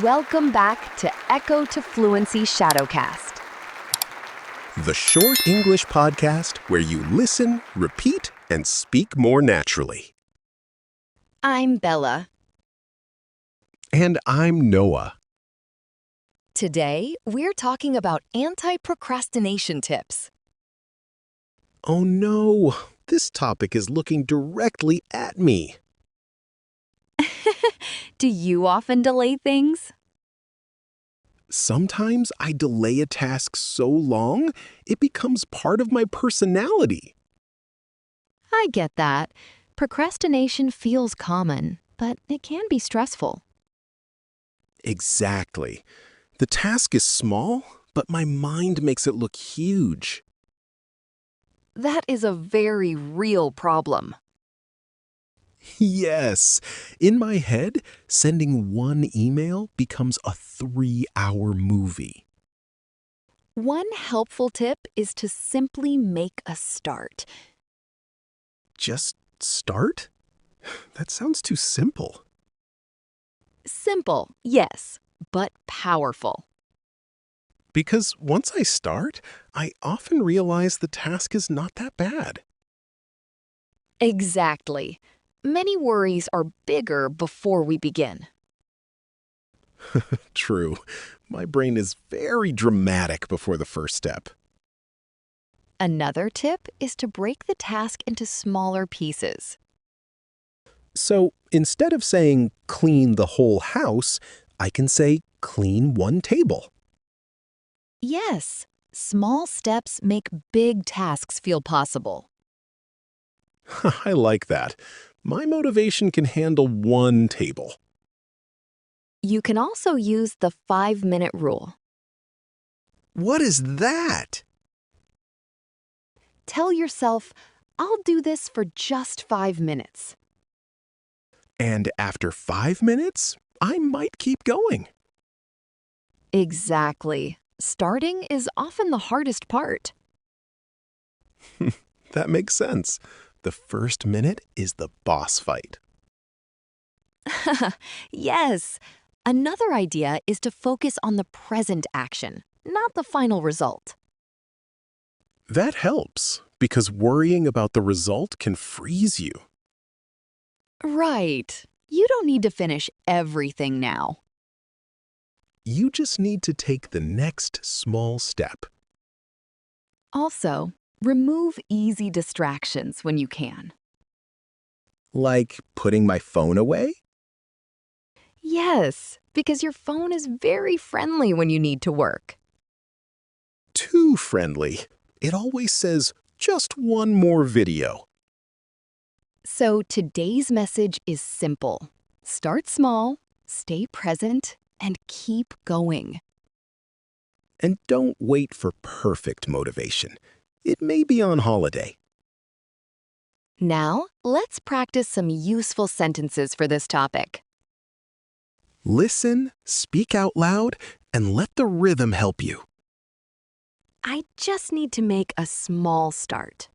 Welcome back to Echo to Fluency Shadowcast. The short English podcast where you listen, repeat, and speak more naturally. I'm Bella. And I'm Noah. Today, we're talking about anti-procrastination tips. Oh no, this topic is looking directly at me. Do you often delay things? Sometimes I delay a task so long, it becomes part of my personality. I get that. Procrastination feels common, but it can be stressful. Exactly. The task is small, but my mind makes it look huge. That is a very real problem. Yes. In my head, sending one email becomes a 3-hour movie. One helpful tip is to simply make a start. Just start? That sounds too simple. Simple, yes, but powerful. Because once I start, I often realize the task is not that bad. Exactly. Many worries are bigger before we begin. True. My brain is very dramatic before the first step. Another tip is to break the task into smaller pieces. So instead of saying clean the whole house, I can say clean one table. Yes, small steps make big tasks feel possible. I like that. My motivation can handle one table. You can also use the 5-minute rule. What is that? Tell yourself, I'll do this for just 5 minutes. And after 5 minutes, I might keep going. Exactly. Starting is often the hardest part. That makes sense. The first minute is the boss fight. Yes. Another idea is to focus on the present action, not the final result. That helps, because worrying about the result can freeze you. Right. You don't need to finish everything now. You just need to take the next small step. Also, remove easy distractions when you can. Like putting my phone away? Yes, because your phone is very friendly when you need to work. Too friendly. It always says, just one more video. So today's message is simple. Start small, stay present, and keep going. And don't wait for perfect motivation. It may be on holiday. Now, let's practice some useful sentences for this topic. Listen, speak out loud, and let the rhythm help you. I just need to make a small start.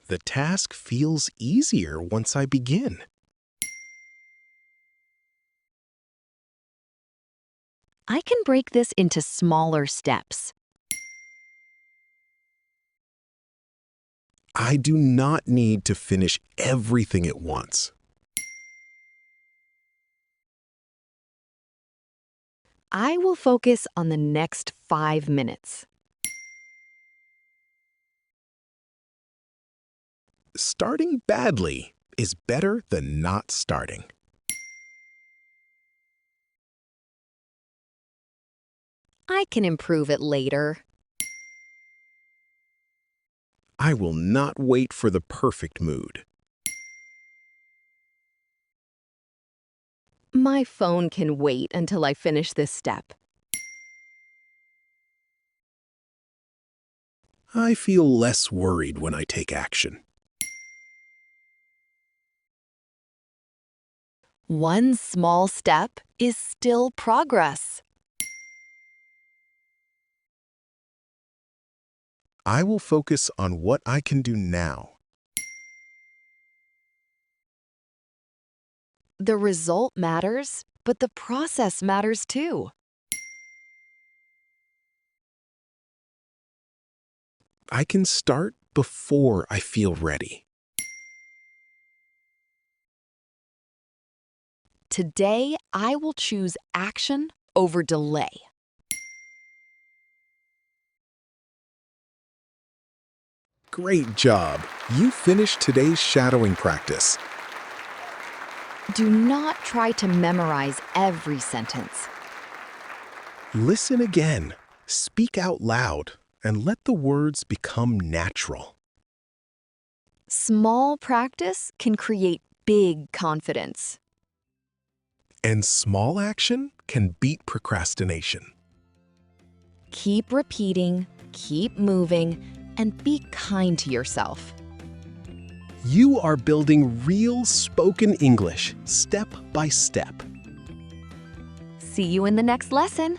The task feels easier once I begin. I can break this into smaller steps. I do not need to finish everything at once. I will focus on the next 5 minutes. Starting badly is better than not starting. I can improve it later. I will not wait for the perfect mood. My phone can wait until I finish this step. I feel less worried when I take action. One small step is still progress. I will focus on what I can do now. The result matters, but the process matters too. I can start before I feel ready. Today, I will choose action over delay. Great job! You finished today's shadowing practice. Do not try to memorize every sentence. Listen again, speak out loud, and let the words become natural. Small practice can create big confidence. And small action can beat procrastination. Keep repeating, keep moving, and be kind to yourself. You are building real spoken English, step by step. See you in the next lesson.